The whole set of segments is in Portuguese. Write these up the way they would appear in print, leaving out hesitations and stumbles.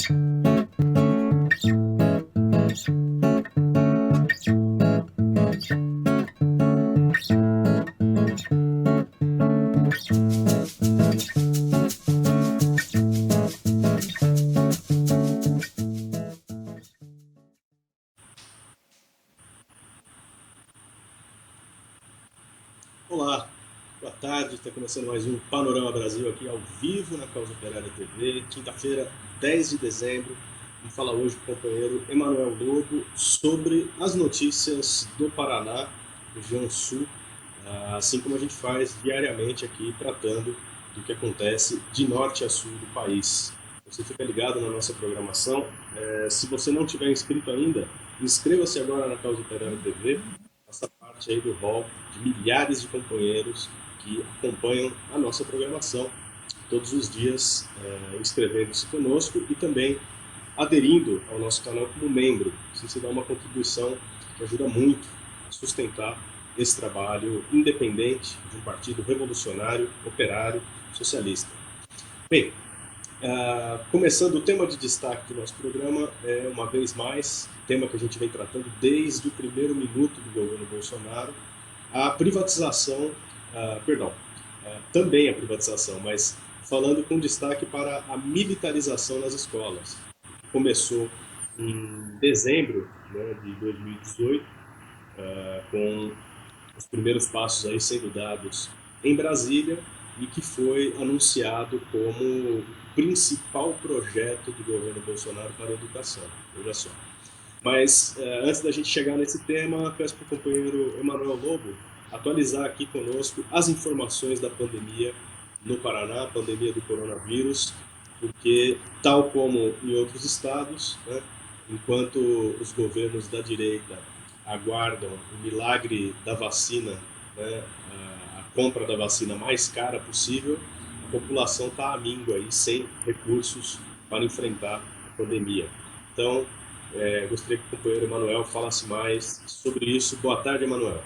Olá, boa tarde. Está começando mais um Panorama Brasil aqui ao vivo na Causa Operária TV, quinta-feira, 10 de dezembro. Vamos falar hoje com o companheiro Emanuel Lobo sobre as notícias do Paraná, região sul, assim como a gente faz diariamente aqui, tratando do que acontece de norte a sul do país. Você fica ligado na nossa programação. Se você não tiver inscrito ainda, inscreva-se agora na Causa Operária TV. Faça parte aí do hall de milhares de companheiros que acompanham a nossa programação todos os dias, inscrevendo-se conosco e também aderindo ao nosso canal como membro. Você dá uma contribuição que ajuda muito a sustentar esse trabalho independente de um partido revolucionário, operário, socialista. Bem, começando o tema de destaque do nosso programa, uma vez mais, tema que a gente vem tratando desde o primeiro minuto do governo Bolsonaro, a privatização, também a privatização, mas falando com destaque para a militarização nas escolas. Começou em dezembro, né, de 2018, com os primeiros passos aí sendo dados em Brasília e que foi anunciado como o principal projeto do governo Bolsonaro para a educação. Veja só. Mas antes da gente chegar nesse tema, peço para o companheiro Emanuel Lobo atualizar aqui conosco as informações da pandemia no Paraná, a pandemia do coronavírus, porque, tal como em outros estados, né, enquanto os governos da direita aguardam o milagre da vacina, né, a compra da vacina mais cara possível, a população está à míngua aí, sem recursos para enfrentar a pandemia. Então, gostaria que o companheiro Emanuel falasse mais sobre isso. Boa tarde, Emanuel.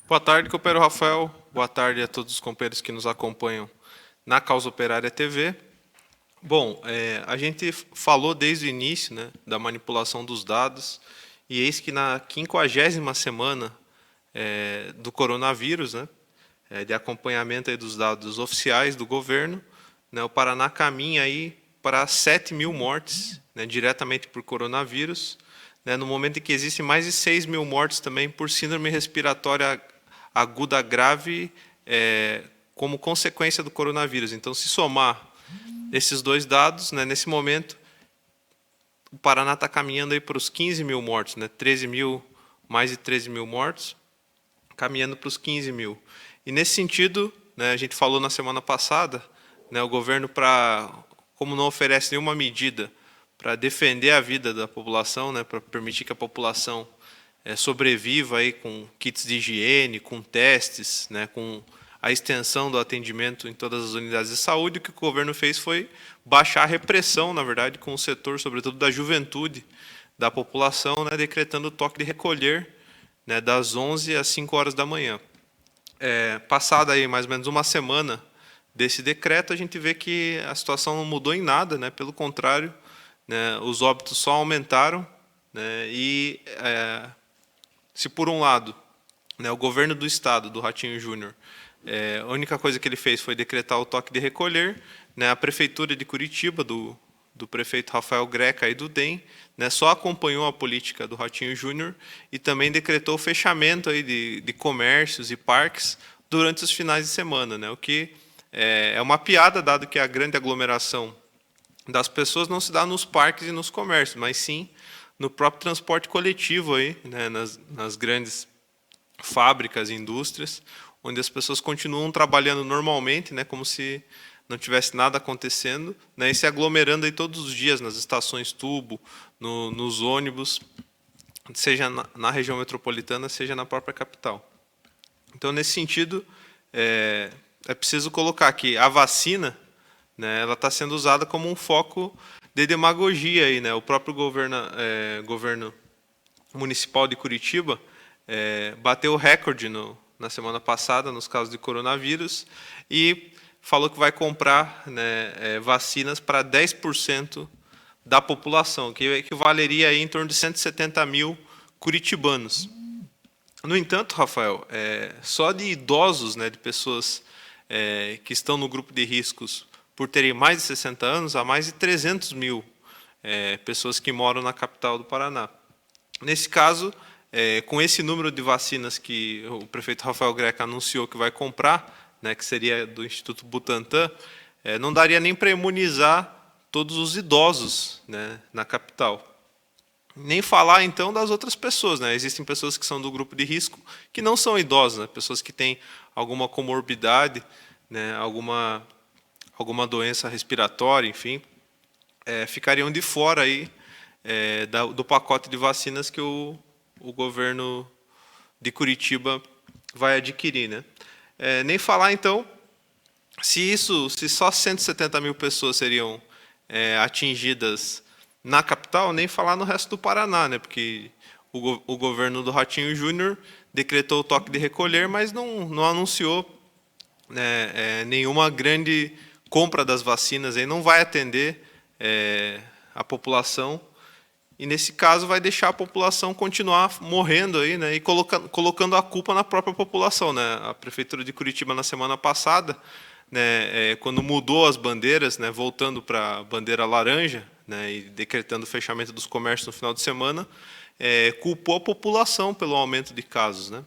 Boa tarde, companheiro Rafael. Boa tarde a todos os companheiros que nos acompanham na Causa Operária TV. Bom, a gente falou desde o início, né, da manipulação dos dados, e eis que na 50ª semana do coronavírus, né, de acompanhamento aí dos dados oficiais do governo, né, o Paraná caminha aí para 7.000 mortes, né, diretamente por coronavírus, né, no momento em que existem mais de 6.000 mortes também por síndrome respiratória aguda grave como consequência do coronavírus. Então, se somar esses dois dados, né, nesse momento, o Paraná está caminhando aí para os 15.000 mortos, né, 13.000, mais de 13.000 mortos, caminhando para os 15.000. E nesse sentido, né, a gente falou na semana passada, né, o governo, como não oferece nenhuma medida para defender a vida da população, né, para permitir que a população sobreviva aí com kits de higiene, com testes, né, com a extensão do atendimento em todas as unidades de saúde, o que o governo fez foi baixar a repressão, na verdade, com o setor, sobretudo da juventude, da população, né, decretando o toque de recolher, né, das 11 às 5 horas da manhã. Passada aí mais ou menos uma semana desse decreto, a gente vê que a situação não mudou em nada, né, pelo contrário, né, os óbitos só aumentaram, né, e se por um lado, né, o governo do estado, do Ratinho Júnior, a única coisa que ele fez foi decretar o toque de recolher, né, a prefeitura de Curitiba, do prefeito Rafael Greca e do DEM, né, só acompanhou a política do Ratinho Júnior e também decretou o fechamento aí de comércios e parques durante os finais de semana, né, o que é uma piada, dado que a grande aglomeração das pessoas não se dá nos parques e nos comércios, mas sim no próprio transporte coletivo, aí, né, nas grandes fábricas e indústrias, onde as pessoas continuam trabalhando normalmente, né, como se não tivesse nada acontecendo, né, e se aglomerando aí todos os dias nas estações tubo, nos ônibus, seja na região metropolitana, seja na própria capital. Então, nesse sentido, é preciso colocar que a vacina, né, ela está sendo usada como um foco de demagogia aí, né? O próprio governo municipal de Curitiba bateu o recorde na semana passada nos casos de coronavírus e falou que vai comprar, né, vacinas para 10% da população, que equivaleria aí em torno de 170 mil curitibanos. No entanto, Rafael, só de idosos, né, de pessoas que estão no grupo de riscos por terem mais de 60 anos, há mais de 300 mil pessoas que moram na capital do Paraná. Nesse caso, com esse número de vacinas que o prefeito Rafael Greca anunciou que vai comprar, né, que seria do Instituto Butantan, não daria nem para imunizar todos os idosos, né, na capital. Nem falar, então, das outras pessoas, né? Existem pessoas que são do grupo de risco que não são idosas, né? Pessoas que têm alguma comorbidade, né? alguma doença respiratória, enfim, ficariam de fora aí, do pacote de vacinas que o governo de Curitiba vai adquirir, né? Nem falar, então, se só 170 mil pessoas seriam atingidas na capital, nem falar no resto do Paraná, né? Porque o governo do Ratinho Júnior decretou o toque de recolher, mas não anunciou, né, nenhuma grande compra das vacinas, aí não vai atender a população, e nesse caso vai deixar a população continuar morrendo aí, né, e colocando a culpa na própria população, né? A prefeitura de Curitiba na semana passada, né, quando mudou as bandeiras, né, voltando para a bandeira laranja, né, e decretando o fechamento dos comércios no final de semana, culpou a população pelo aumento de casos, né?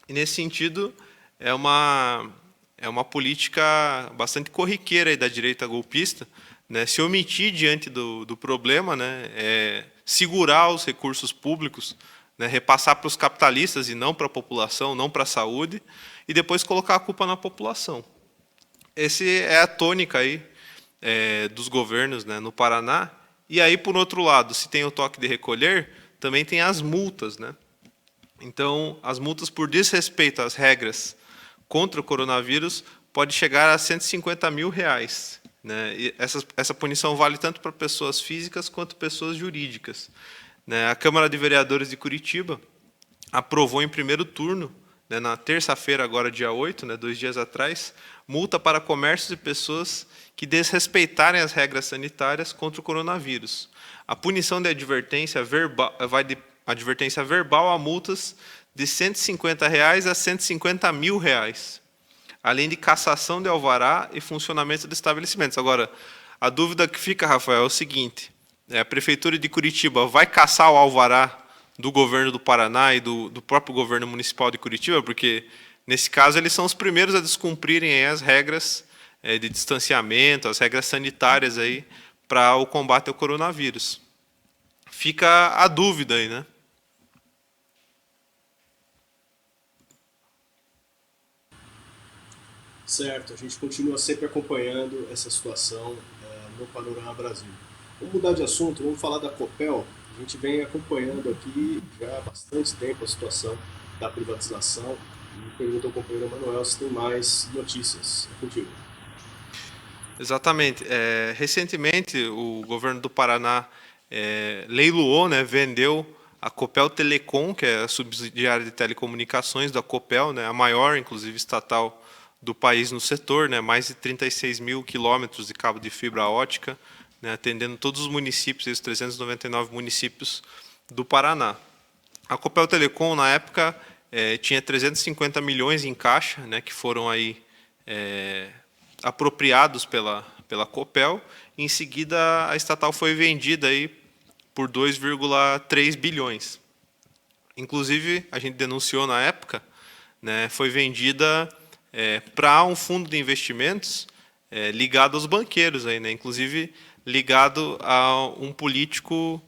E nesse sentido é uma política bastante corriqueira aí da direita golpista, né, se omitir diante do problema, né, segurar os recursos públicos, né, repassar para os capitalistas e não para a população, não para a saúde, e depois colocar a culpa na população. Essa é a tônica aí dos governos, né, no Paraná. E aí, por outro lado, se tem o toque de recolher, também tem as multas, né? Então, as multas por desrespeito às regras contra o coronavírus pode chegar a R$150 mil, né? E essa punição vale tanto para pessoas físicas quanto pessoas jurídicas, né? A Câmara de Vereadores de Curitiba aprovou em primeiro turno, né, na terça-feira, agora dia 8, né, 2 dias atrás, multa para comércios e pessoas que desrespeitarem as regras sanitárias contra o coronavírus. A punição de advertência verbal vai de advertência verbal a multas de R$150 a R$150 mil, além de cassação de alvará e funcionamento de estabelecimentos. Agora, a dúvida que fica, Rafael, é o seguinte: a prefeitura de Curitiba vai cassar o alvará do governo do Paraná e do próprio governo municipal de Curitiba, porque nesse caso eles são os primeiros a descumprirem as regras de distanciamento, as regras sanitárias aí para o combate ao coronavírus. Fica a dúvida aí, né? Certo, a gente continua sempre acompanhando essa situação no Panorama Brasil. Vamos mudar de assunto, vamos falar da Copel. A gente vem acompanhando aqui já há bastante tempo a situação da privatização e pergunta ao companheiro Emanuel se tem mais notícias. É contigo. Exatamente. Recentemente, o governo do Paraná leiloou, né, vendeu a Copel Telecom, que é a subsidiária de telecomunicações da Copel, né, a maior, inclusive, estatal do país no setor, né, mais de 36 mil quilômetros de cabo de fibra ótica, né, atendendo todos os municípios, os 399 municípios do Paraná. A Copel Telecom, na época, tinha 350 milhões em caixa, né, que foram aí apropriados pela Copel. Em seguida, a estatal foi vendida aí por 2,3 bilhões. Inclusive, a gente denunciou na época, né, foi vendida para um fundo de investimentos ligado aos banqueiros, aí, né, inclusive ligado a um político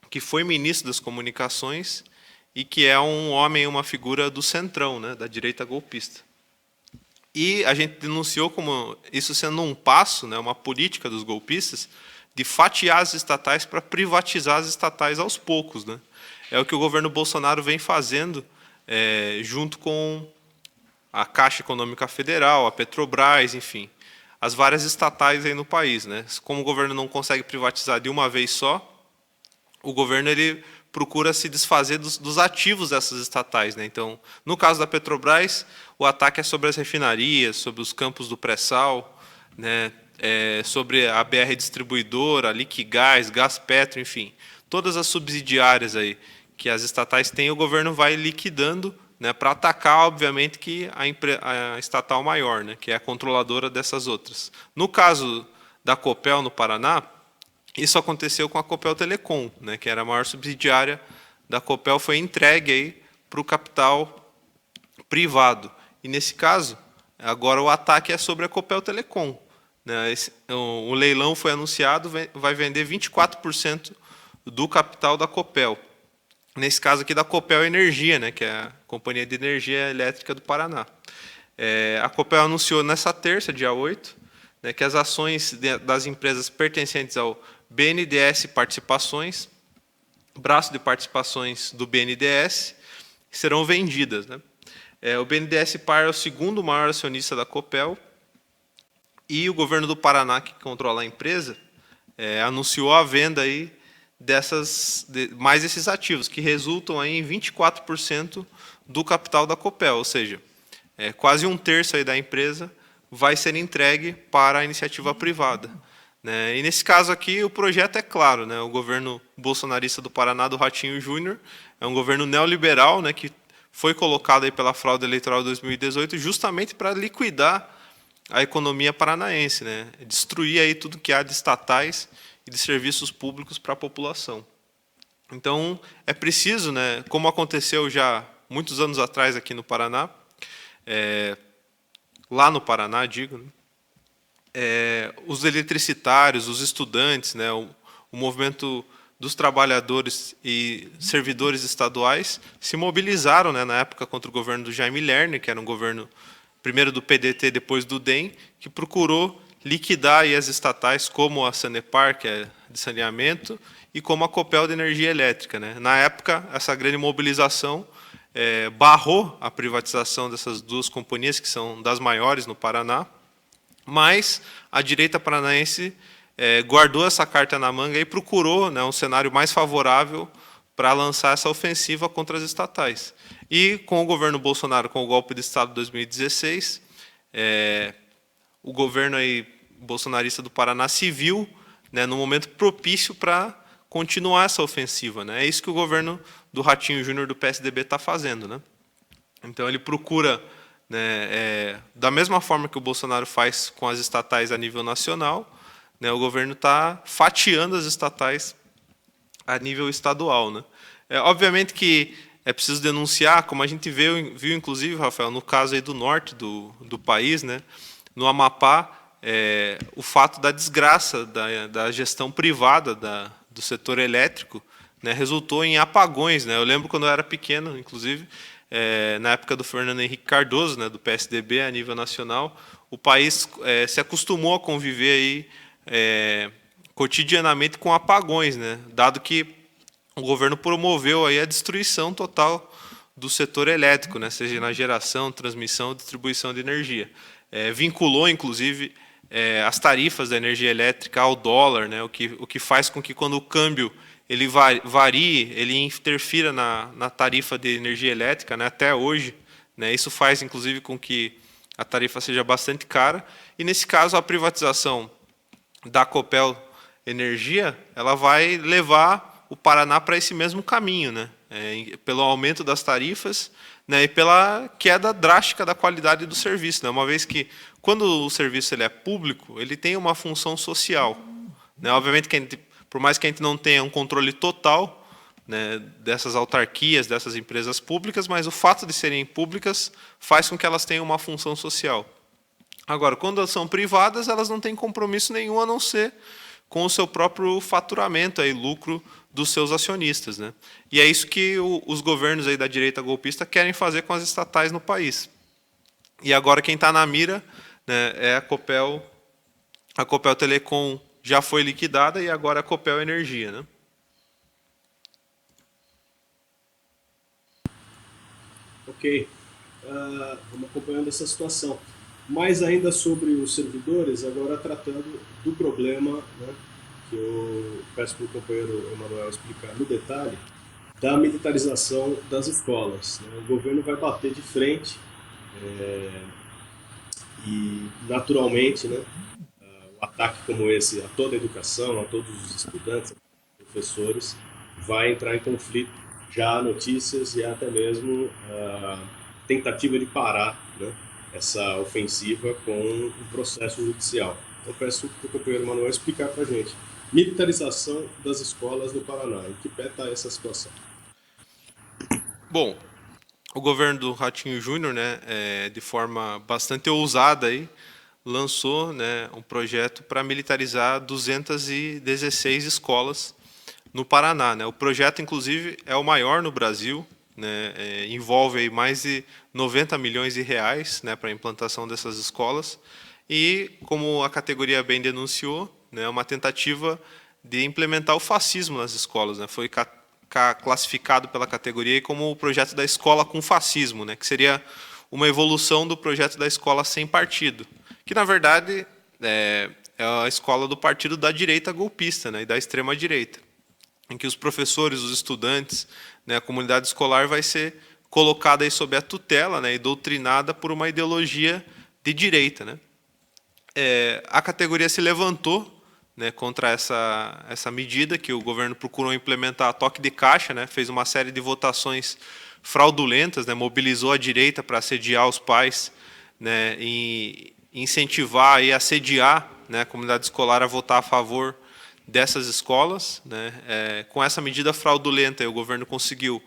que foi ministro das comunicações e que é um homem, uma figura do centrão, né, da direita golpista. E a gente denunciou como isso sendo um passo, né, uma política dos golpistas, de fatiar as estatais para privatizar as estatais aos poucos, né? É o que o governo Bolsonaro vem fazendo junto com a Caixa Econômica Federal, a Petrobras, enfim, as várias estatais aí no país, né? Como o governo não consegue privatizar de uma vez só, o governo ele procura se desfazer dos ativos dessas estatais, né? Então, no caso da Petrobras, o ataque é sobre as refinarias, sobre os campos do pré-sal, né? sobre a BR Distribuidora, a Liquigás, Gaspetro, enfim, todas as subsidiárias aí que as estatais têm, o governo vai liquidando, né, para atacar, obviamente, que a estatal maior, né, que é a controladora dessas outras. No caso da Copel, no Paraná, isso aconteceu com a Copel Telecom, né, que era a maior subsidiária da Copel, foi entregue aí para o capital privado. E, nesse caso, agora o ataque é sobre a Copel Telecom. Né, o leilão foi anunciado, vai vender 24% do capital da Copel. Nesse caso aqui da Copel Energia, né, que é a Companhia de Energia Elétrica do Paraná. A Copel anunciou nessa terça, dia 8, né, que as ações das empresas pertencentes ao BNDES Participações, braço de participações do BNDES, serão vendidas. Né? O BNDES Par é o segundo maior acionista da Copel e o governo do Paraná, que controla a empresa, anunciou a venda aí mais esses ativos, que resultam aí em 24% do capital da Copel, ou seja, quase um terço aí da empresa vai ser entregue para a iniciativa privada. Né? E nesse caso aqui, o projeto é claro, né? O governo bolsonarista do Paraná, do Ratinho Júnior, é um governo neoliberal, né, que foi colocado aí pela fraude eleitoral de 2018 justamente para liquidar a economia paranaense, né? Destruir aí tudo que há de estatais e de serviços públicos para a população. Então, é preciso, né, como aconteceu já muitos anos atrás aqui no Paraná, lá no Paraná, digo, né, os eletricitários, os estudantes, né, o movimento dos trabalhadores e servidores estaduais se mobilizaram, né, na época contra o governo do Jaime Lerner, que era um governo primeiro do PDT, depois do DEM, que procurou liquidar aí as estatais como a Sanepar, que é de saneamento, e como a Copel de Energia Elétrica. Né? Na época, essa grande mobilização barrou a privatização dessas duas companhias, que são das maiores no Paraná, mas a direita paranaense guardou essa carta na manga e procurou, né, um cenário mais favorável para lançar essa ofensiva contra as estatais. E com o governo Bolsonaro, com o golpe de Estado de 2016, o governo aí bolsonarista do Paraná se viu, né, no momento propício para continuar essa ofensiva. Né? É isso que o governo do Ratinho Júnior do PSDB está fazendo. Né? Então, ele procura, né, da mesma forma que o Bolsonaro faz com as estatais a nível nacional, né, o governo está fatiando as estatais a nível estadual. Né? Obviamente que é preciso denunciar, como a gente viu inclusive, Rafael, no caso aí do norte do país, né, no Amapá, o fato da desgraça da gestão privada do setor elétrico, né, resultou em apagões. Né? Eu lembro quando eu era pequeno, inclusive, na época do Fernando Henrique Cardoso, né, do PSDB a nível nacional, o país se acostumou a conviver aí, cotidianamente com apagões, né, dado que o governo promoveu aí a destruição total do setor elétrico, né, seja na geração, transmissão, distribuição de energia. Vinculou, inclusive, as tarifas da energia elétrica ao dólar, né, o que faz com que, quando o câmbio ele varie, ele interfira na tarifa de energia elétrica, né, até hoje. Né, isso faz, inclusive, com que a tarifa seja bastante cara. E, nesse caso, a privatização da Copel Energia, ela vai levar o Paraná para esse mesmo caminho, né? Pelo aumento das tarifas, né, e pela queda drástica da qualidade do serviço. Né? Uma vez que, quando o serviço ele é público, ele tem uma função social. Né? Obviamente, por mais que a gente não tenha um controle total, né, dessas autarquias, dessas empresas públicas, mas o fato de serem públicas faz com que elas tenham uma função social. Agora, quando elas são privadas, elas não têm compromisso nenhum a não ser com o seu próprio faturamento, aí, lucro dos seus acionistas. Né? E é isso que os governos aí da direita golpista querem fazer com as estatais no país. E agora quem está na mira, né, é a Copel. A Copel Telecom já foi liquidada e agora a Copel Energia. Né? Ok. Vamos acompanhando essa situação. Mais ainda sobre os servidores, agora tratando do problema, né, que eu peço para o companheiro Emanuel explicar no detalhe, da militarização das escolas. Né? O governo vai bater de frente e, naturalmente, né, um ataque como esse a toda a educação, a todos os estudantes, professores, vai entrar em conflito. Já há notícias e até mesmo tentativa de parar, né, essa ofensiva com um processo judicial. Eu peço para o companheiro Manuel explicar para a gente. Militarização das escolas no Paraná. Em que pé está essa situação? Bom, o governo do Ratinho Júnior, né, de forma bastante ousada, aí, lançou, né, um projeto para militarizar 216 escolas no Paraná, né? O projeto, inclusive, é o maior no Brasil, né? Envolve aí mais de 90 milhões de reais, né, para a implantação dessas escolas. E, como a categoria bem denunciou, né, uma tentativa de implementar o fascismo nas escolas, né? Foi classificado pela categoria como o projeto da escola com fascismo, né, que seria uma evolução do projeto da escola sem partido, que, na verdade, é a escola do partido da direita golpista, né, e da extrema-direita, em que os professores, os estudantes, né, a comunidade escolar vai ser colocada aí sob a tutela, né, e doutrinada por uma ideologia de direita, né. A categoria se levantou, né, contra essa medida que o governo procurou implementar a toque de caixa, né, fez uma série de votações fraudulentas, né, mobilizou a direita para assediar os pais, né, e incentivar e assediar, né, a comunidade escolar a votar a favor dessas escolas, né. Com essa medida fraudulenta, o governo conseguiu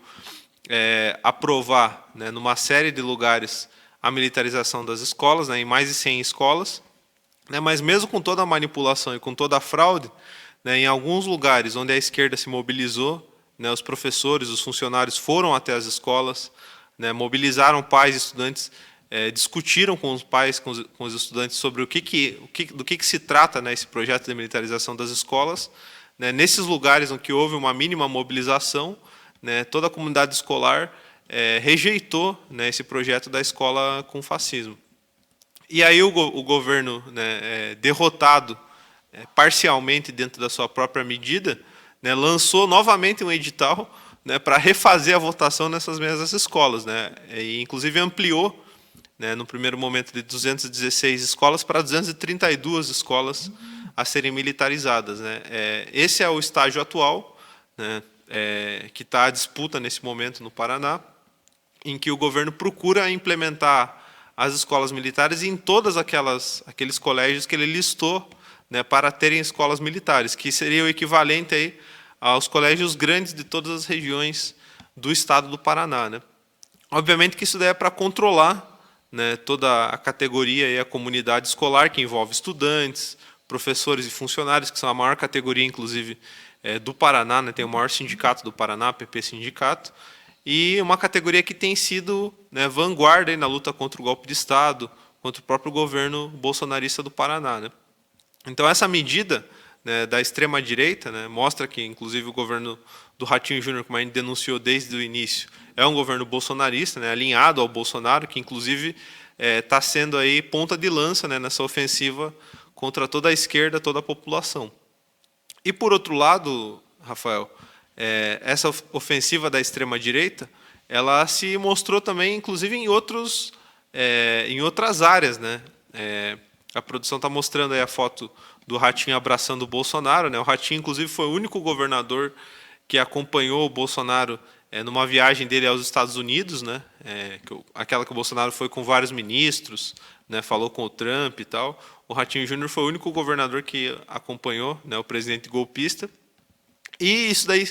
aprovar, né, numa série de lugares a militarização das escolas, né, em mais de 100 escolas, né, mas mesmo com toda a manipulação e com toda a fraude, né, em alguns lugares onde a esquerda se mobilizou, né, os professores, os funcionários foram até as escolas, né, mobilizaram pais e estudantes, discutiram com os pais, com os estudantes sobre do que se trata, né, esse projeto de militarização das escolas. Né, nesses lugares em que houve uma mínima mobilização, né, toda a comunidade escolar rejeitou, né, esse projeto da escola com fascismo. E aí o governo, né, derrotado parcialmente dentro da sua própria medida, né, lançou novamente um edital, né, para refazer a votação nessas mesmas escolas, né, e inclusive ampliou, né, no primeiro momento de 216 escolas para 232 escolas a serem militarizadas, né. Esse é o estágio atual, né, que está à disputa nesse momento no Paraná, em que o governo procura implementar as escolas militares em todas aqueles colégios que ele listou, né, para terem escolas militares, que seria o equivalente aí aos colégios grandes de todas as regiões do estado do Paraná, né. Obviamente que isso daí é para controlar, né, toda a categoria e a comunidade escolar, que envolve estudantes, professores e funcionários, que são a maior categoria, inclusive, do Paraná, né, tem o maior sindicato do Paraná, PP Sindicato, e uma categoria que tem sido, né, vanguarda aí na luta contra o golpe de Estado, contra o próprio governo bolsonarista do Paraná, né. Então, essa medida, né, da extrema-direita, né, mostra que, inclusive, o governo do Ratinho Júnior, como a gente denunciou desde o início, é um governo bolsonarista, né, alinhado ao Bolsonaro, que, inclusive, está sendo aí ponta de lança, né, nessa ofensiva contra toda a esquerda, toda a população. E, por outro lado, Rafael, essa ofensiva da extrema-direita, ela se mostrou também, inclusive, em outras áreas, né? A produção está mostrando aí a foto do Ratinho abraçando o Bolsonaro, né? O Ratinho, inclusive, foi o único governador que acompanhou o Bolsonaro numa viagem dele aos Estados Unidos, né? Aquela que o Bolsonaro foi com vários ministros, né? Falou com o Trump e tal. O Ratinho Júnior foi o único governador que acompanhou, né, o presidente golpista. E isso daí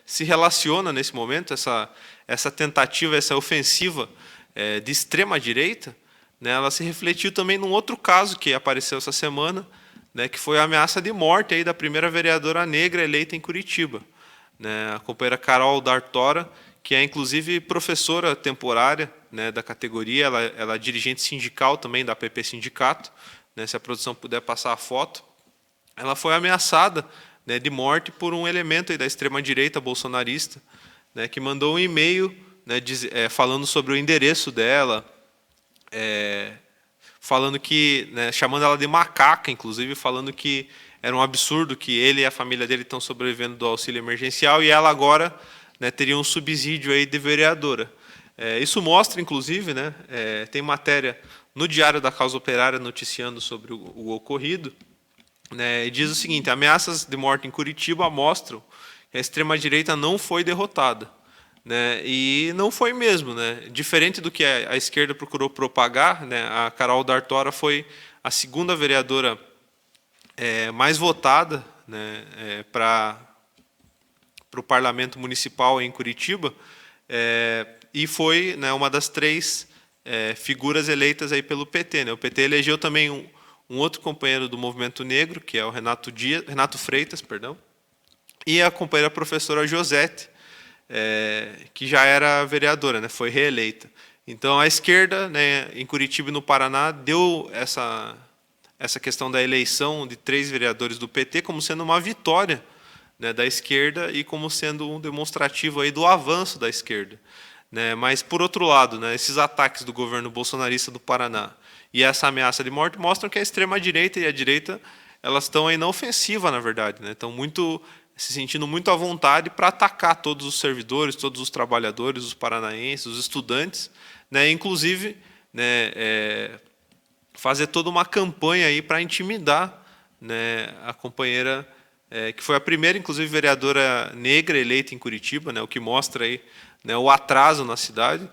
se relaciona, nesse momento, essa tentativa, essa ofensiva de extrema-direita, né, ela se refletiu também num outro caso que apareceu essa semana, né, que foi a ameaça de morte aí da primeira vereadora negra eleita em Curitiba, né, a companheira Carol D'Artora, que é, inclusive, professora temporária, né, da categoria, ela é dirigente sindical também da PP Sindicato, né, se a produção puder passar a foto. Ela foi ameaçada, né, de morte por um elemento aí da extrema-direita bolsonarista, né, que mandou um e-mail, né, falando sobre o endereço dela, falando que, né, chamando ela de macaca, inclusive, falando que era um absurdo que ele e a família dele estão sobrevivendo do auxílio emergencial e ela agora, né, teria um subsídio aí de vereadora. Isso mostra, inclusive, né, tem matéria no Diário da Causa Operária, noticiando sobre o ocorrido, né, e diz o seguinte: ameaças de morte em Curitiba mostram que a extrema-direita não foi derrotada. Né, e não foi mesmo. Né, diferente do que a esquerda procurou propagar, né, a Carol D'Artora foi a segunda vereadora mais votada, né, para o Parlamento Municipal em Curitiba, e foi, né, uma das três figuras eleitas aí pelo PT. Né. O PT elegeu também um outro companheiro do movimento negro, que é o Renato Freitas, perdão, e a companheira professora Josete, que já era vereadora, né, foi reeleita. Então, a esquerda, né, em Curitiba e no Paraná deu essa questão da eleição de 3 vereadores do PT como sendo uma vitória, né, da esquerda e como sendo um demonstrativo aí do avanço da esquerda. Né. Mas, por outro lado, né, esses ataques do governo bolsonarista do Paraná e essa ameaça de morte mostram que a extrema-direita e a direita elas estão aí na ofensiva, na verdade. Né, estão se sentindo muito à vontade para atacar todos os servidores, todos os trabalhadores, os paranaenses, os estudantes, né, inclusive, né, fazer toda uma campanha aí para intimidar, né, a companheira, que foi a primeira, inclusive, vereadora negra eleita em Curitiba, né, o que mostra aí, né, o atraso na cidade,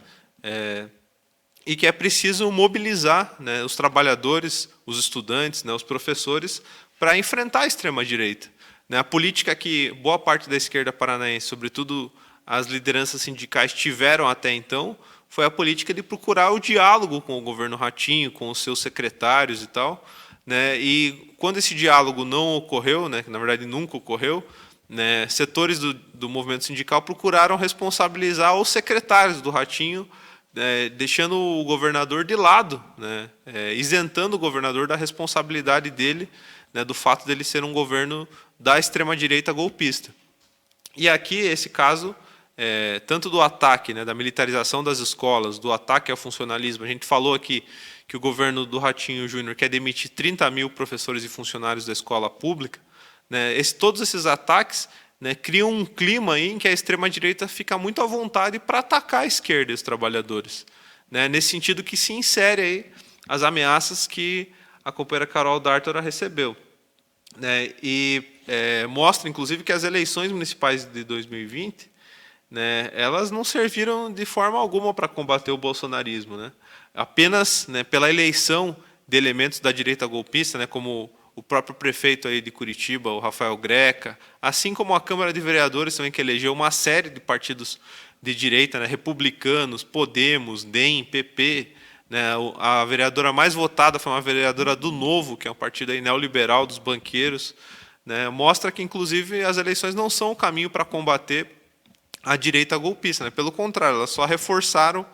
e que é preciso mobilizar, né, os trabalhadores, os estudantes, né, os professores, para enfrentar a extrema-direita. Né, a política que boa parte da esquerda paranaense, sobretudo as lideranças sindicais, tiveram até então, foi a política de procurar o diálogo com o governo Ratinho, com os seus secretários e tal. Né, e quando esse diálogo não ocorreu, né, que na verdade nunca ocorreu, né, setores do movimento sindical procuraram responsabilizar os secretários do Ratinho, deixando o governador de lado, né, isentando o governador da responsabilidade dele, né, do fato dele ser um governo da extrema-direita golpista. E aqui, esse caso, tanto do ataque, né, da militarização das escolas, do ataque ao funcionalismo, a gente falou aqui que o governo do Ratinho Júnior quer demitir 30 mil professores e funcionários da escola pública, né, todos esses ataques, né, criam um clima aí em que a extrema-direita fica muito à vontade para atacar a esquerda e os trabalhadores. Né, nesse sentido que se insere aí as ameaças que a companheira Carol D'Artora recebeu. Né, e mostra, inclusive, que as eleições municipais de 2020, né, elas não serviram de forma alguma para combater o bolsonarismo. Né, apenas, né, pela eleição de elementos da direita golpista, né, como o próprio prefeito aí de Curitiba, o Rafael Greca, assim como a Câmara de Vereadores também, que elegeu uma série de partidos de direita, né, republicanos, Podemos, DEM, PP. Né, a vereadora mais votada foi uma vereadora do Novo, que é um partido aí neoliberal dos banqueiros. Né, mostra que, inclusive, as eleições não são o caminho para combater a direita golpista. Né, pelo contrário, elas só reforçaram,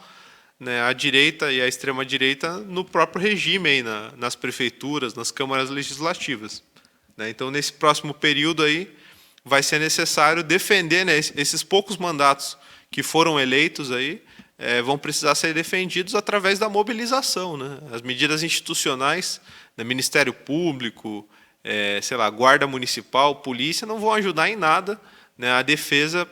né, a direita e a extrema-direita no próprio regime, aí, nas prefeituras, nas câmaras legislativas. Né, então, nesse próximo período, aí, vai ser necessário defender, né, esses poucos mandatos que foram eleitos, aí, vão precisar ser defendidos através da mobilização. Né, as medidas institucionais, né, Ministério Público, sei lá, Guarda Municipal, Polícia, não vão ajudar em nada, né, a defesa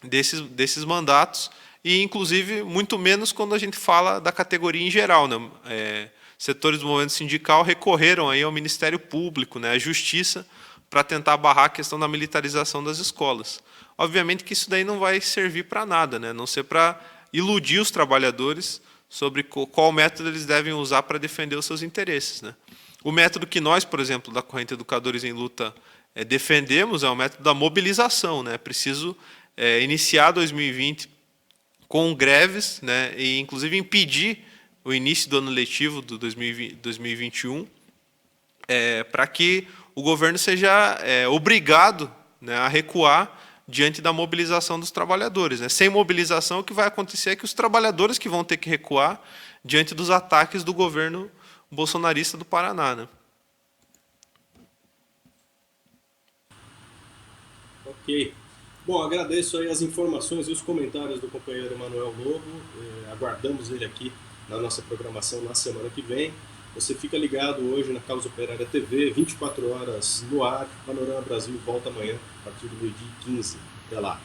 desses mandatos, e, inclusive, muito menos quando a gente fala da categoria em geral. Né? Setores do movimento sindical recorreram aí ao Ministério Público, né, à Justiça, para tentar barrar a questão da militarização das escolas. Obviamente que isso daí não vai servir para nada, né, a não ser para iludir os trabalhadores sobre qual método eles devem usar para defender os seus interesses. Né? O método que nós, por exemplo, da Corrente Educadores em Luta, defendemos é o método da mobilização. Né? É preciso iniciar 2020 com greves, né, e inclusive impedir o início do ano letivo do 2021, para que o governo seja obrigado, né, a recuar diante da mobilização dos trabalhadores. Né. Sem mobilização, o que vai acontecer é que os trabalhadores que vão ter que recuar diante dos ataques do governo bolsonarista do Paraná. Né. Ok. Bom, agradeço aí as informações e os comentários do companheiro Emanuel Lobo. Aguardamos ele aqui na nossa programação na semana que vem. Você fica ligado hoje na Causa Operária TV, 24 horas no ar. Panorama Brasil volta amanhã, a partir do meio-dia e 15. Até lá.